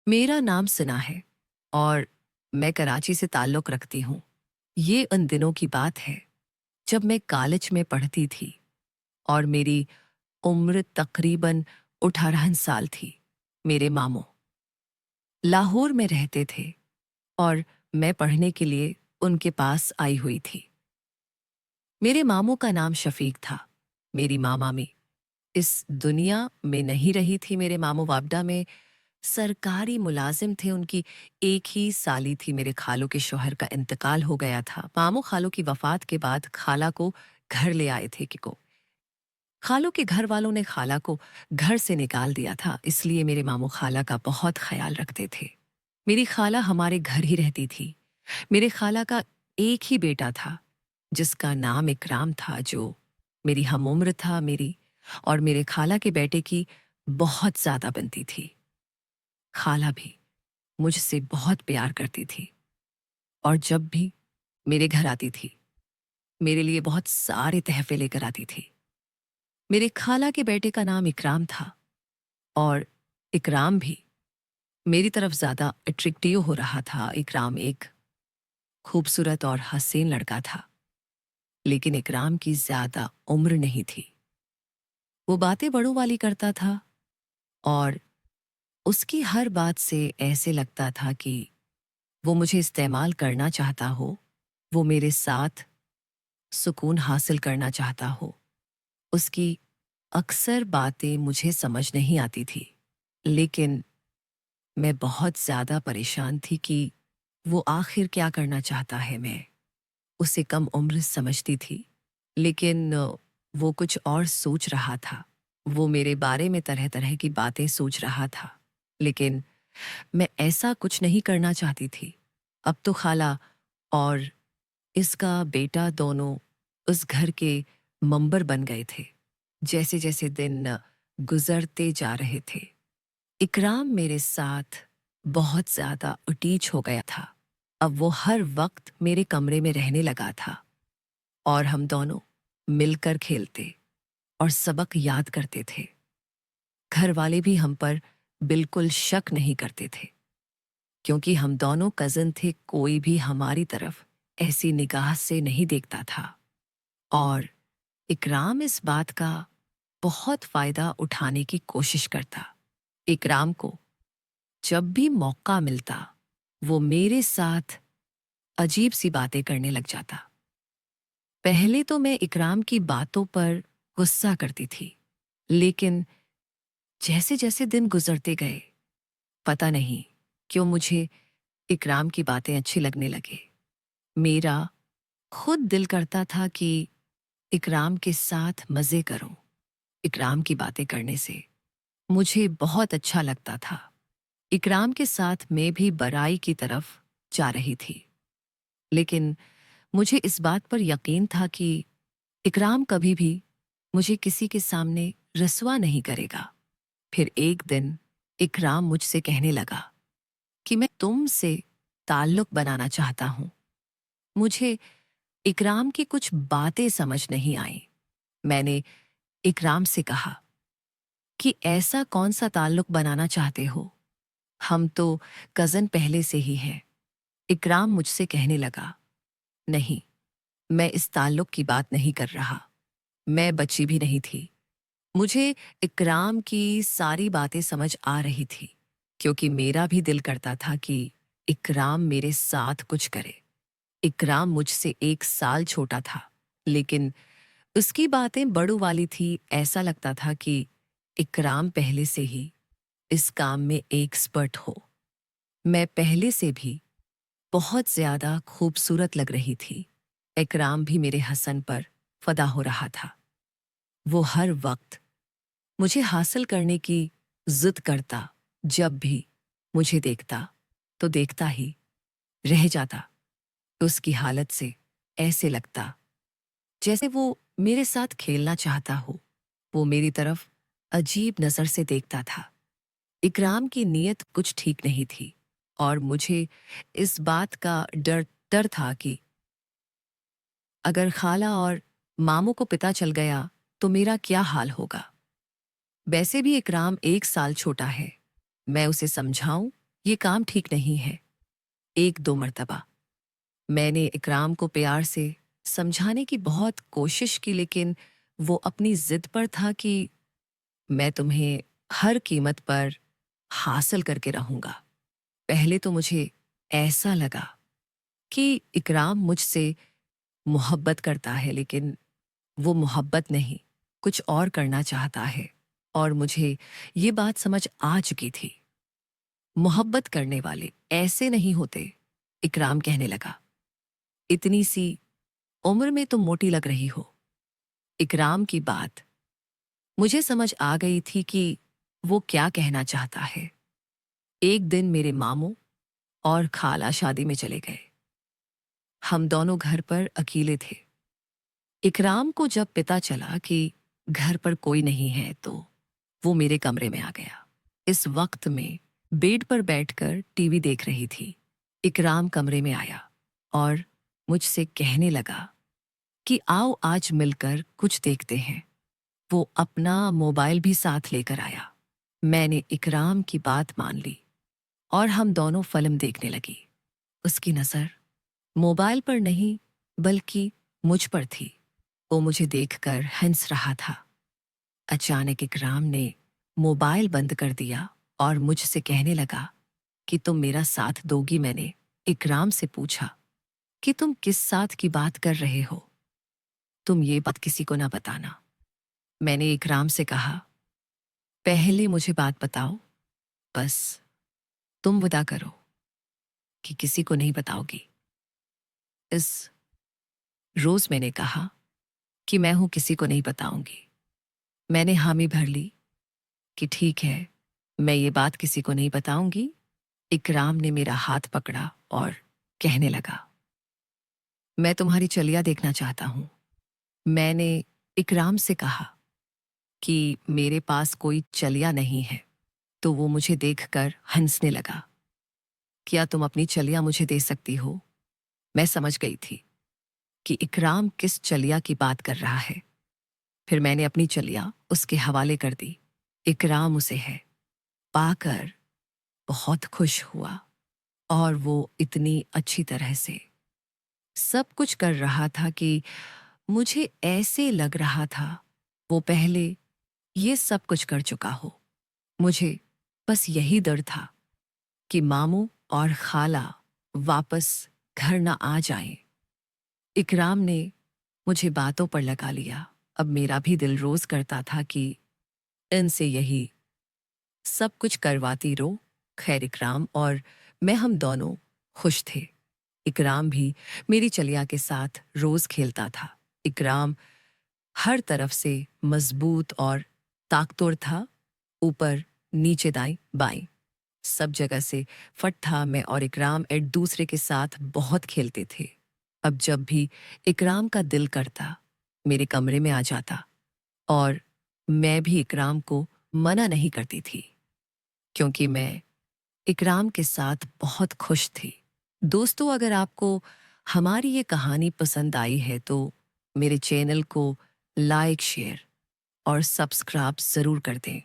मेरा नाम सना है और मैं कराची से ताल्लुक़ रखती हूँ। ये उन दिनों की बात है जब मैं कॉलेज में पढ़ती थी और मेरी उम्र तकरीबन 18 साल थी। मेरे मामू लाहौर में रहते थे और मैं पढ़ने के लिए उनके पास आई हुई थी। मेरे मामू का नाम शफीक था। मेरी मामी इस दुनिया में नहीं रही थी। मेरे मामू वापडा में सरकारी मुलाजिम थे। उनकी एक ही साली थी। मेरे खालों के शौहर का इंतकाल हो गया था। मामू खालों की वफात के बाद खाला को घर ले आए थे खालों के घर वालों ने खाला को घर से निकाल दिया था, इसलिए मेरे मामू खाला का बहुत ख्याल रखते थे। मेरी खाला हमारे घर ही रहती थी। मेरे खाला का एक ही बेटा था जिसका नाम इकराम था, जो मेरी हम उम्र था। मेरी और मेरे खाला के बेटे की बहुत ज्यादा बनती थी। खाला भी मुझसे बहुत प्यार करती थी और जब भी मेरे घर आती थी मेरे लिए बहुत सारे तहफे लेकर आती थी। मेरे खाला के बेटे का नाम इकराम था और इकराम भी मेरी तरफ ज्यादा अट्रैक्टिव हो रहा था। इकराम एक खूबसूरत और हसीन लड़का था, लेकिन इकराम की ज्यादा उम्र नहीं थी। वो बातें बड़ों वाली करता था और उसकी हर बात से ऐसे लगता था कि वो मुझे इस्तेमाल करना चाहता हो, वो मेरे साथ सुकून हासिल करना चाहता हो। उसकी अक्सर बातें मुझे समझ नहीं आती थी, लेकिन मैं बहुत ज्यादा परेशान थी कि वो आखिर क्या करना चाहता है। मैं उसे कम उम्र समझती थी, लेकिन वो कुछ और सोच रहा था। वो मेरे बारे में तरह तरह की बातें सोच रहा था, लेकिन मैं ऐसा कुछ नहीं करना चाहती थी। अब तो खाला और इसका बेटा दोनों उस घर के मंबर बन गए थे। जैसे जैसे दिन गुजरते जा रहे थे, इकराम मेरे साथ बहुत ज्यादा अटैच हो गया था। अब वो हर वक्त मेरे कमरे में रहने लगा था और हम दोनों मिलकर खेलते और सबक याद करते थे। घर वाले भी हम पर बिल्कुल शक नहीं करते थे, क्योंकि हम दोनों कजन थे। कोई भी हमारी तरफ ऐसी निगाह से नहीं देखता था और इकराम इस बात का बहुत फायदा उठाने की कोशिश करता। इकराम को जब भी मौका मिलता वो मेरे साथ अजीब सी बातें करने लग जाता। पहले तो मैं इकराम की बातों पर गुस्सा करती थी, लेकिन जैसे जैसे दिन गुजरते गए, पता नहीं क्यों मुझे इकराम की बातें अच्छी लगने लगे। मेरा खुद दिल करता था कि इकराम के साथ मजे करूं। इकराम की बातें करने से मुझे बहुत अच्छा लगता था। इकराम के साथ मैं भी बड़ाई की तरफ जा रही थी, लेकिन मुझे इस बात पर यकीन था कि इकराम कभी भी मुझे किसी के सामने रसवा नहीं करेगा। फिर एक दिन इकराम मुझसे कहने लगा कि मैं तुमसे ताल्लुक बनाना चाहता हूं। मुझे इकराम की कुछ बातें समझ नहीं आई। मैंने इकराम से कहा कि ऐसा कौन सा ताल्लुक बनाना चाहते हो, हम तो कजन पहले से ही हैं। इकराम मुझसे कहने लगा, नहीं, मैं इस ताल्लुक की बात नहीं कर रहा। मैं बच्ची भी नहीं थी। मुझे इकराम की सारी बातें समझ आ रही थी, क्योंकि मेरा भी दिल करता था कि इकराम मेरे साथ कुछ करे। इकराम मुझसे 1 साल छोटा था, लेकिन उसकी बातें बड़ों वाली थी। ऐसा लगता था कि इकराम पहले से ही इस काम में एक्सपर्ट हो। मैं पहले से भी बहुत ज्यादा खूबसूरत लग रही थी। इकराम भी मेरे हसन पर फदा हो रहा था। वो हर वक्त मुझे हासिल करने की जिद करता। जब भी मुझे देखता तो देखता ही रह जाता। उसकी हालत से ऐसे लगता जैसे वो मेरे साथ खेलना चाहता हो। वो मेरी तरफ अजीब नजर से देखता था। इकराम की नीयत कुछ ठीक नहीं थी और मुझे इस बात का डर डर था कि अगर खाला और मामू को पता चल गया तो मेरा क्या हाल होगा। वैसे भी इकराम 1 साल छोटा है। मैं उसे समझाऊं ये काम ठीक नहीं है। एक दो मर्तबा मैंने इकराम को प्यार से समझाने की बहुत कोशिश की, लेकिन वो अपनी जिद पर था कि मैं तुम्हें हर कीमत पर हासिल करके रहूंगा। पहले तो मुझे ऐसा लगा कि इकराम मुझसे मोहब्बत करता है, लेकिन वो मोहब्बत नहीं, कुछ और करना चाहता है। और मुझे ये बात समझ आ चुकी थी। मोहब्बत करने वाले ऐसे नहीं होते, इकराम कहने लगा। इतनी सी उम्र में तुम मोटी लग रही हो। इकराम की बात मुझे समझ आ गई थी कि वो क्या कहना चाहता है। एक दिन मेरे मामू और खाला शादी में चले गए। हम दोनों घर पर अकेले थे। इकराम को जब पता चला कि घर पर कोई नहीं है तो वो मेरे कमरे में आ गया। इस वक्त में बेड पर बैठकर टीवी देख रही थी। इकराम कमरे में आया और मुझसे कहने लगा कि आओ आज मिलकर कुछ देखते हैं। वो अपना मोबाइल भी साथ लेकर आया। मैंने इकराम की बात मान ली और हम दोनों फिल्म देखने लगी। उसकी नज़र मोबाइल पर नहीं बल्कि मुझ पर थी। वो मुझे देखकर हंस रहा था। अचानक इकराम ने मोबाइल बंद कर दिया और मुझसे कहने लगा कि तुम मेरा साथ दोगी। मैंने इकराम से पूछा कि तुम किस साथ की बात कर रहे हो? तुम ये बात किसी को ना बताना। मैंने इकराम से कहा, पहले मुझे बात बताओ, बस तुम वादा करो कि किसी को नहीं बताओगी। इस रोज मैंने कहा कि मैं हूं, किसी को नहीं बताऊंगी। मैंने हामी भर ली कि ठीक है, मैं ये बात किसी को नहीं बताऊंगी। इकराम ने मेरा हाथ पकड़ा और कहने लगा, मैं तुम्हारी चलिया देखना चाहता हूं। मैंने इकराम से कहा कि मेरे पास कोई चलिया नहीं है, तो वो मुझे देखकर हंसने लगा। क्या तुम अपनी चलिया मुझे दे सकती हो? मैं समझ गई थी कि इकराम किस चलिया की बात कर रहा है। फिर मैंने अपनी चलिया उसके हवाले कर दी। इकराम उसे है पाकर बहुत खुश हुआ और वो इतनी अच्छी तरह से सब कुछ कर रहा था कि मुझे ऐसे लग रहा था वो पहले ये सब कुछ कर चुका हो। मुझे बस यही डर था कि मामू और खाला वापस घर ना आ जाएं। इकराम ने मुझे बातों पर लगा लिया। अब मेरा भी दिल रोज करता था कि इनसे यही सब कुछ करवाती रो। खैर इकराम और मैं हम दोनों खुश थे। इकराम भी मेरी चलिया के साथ रोज खेलता था। इकराम हर तरफ से मजबूत और ताकतवर था। ऊपर नीचे दाएं बाएं सब जगह से फट था। मैं और इकराम एक दूसरे के साथ बहुत खेलते थे। अब जब भी इकराम का दिल करता मेरे कमरे में आ जाता और मैं भी इकराम को मना नहीं करती थी, क्योंकि मैं इकराम के साथ बहुत खुश थी। दोस्तों, अगर आपको हमारी ये कहानी पसंद आई है तो मेरे चैनल को लाइक, शेयर और सब्सक्राइब ज़रूर कर दें।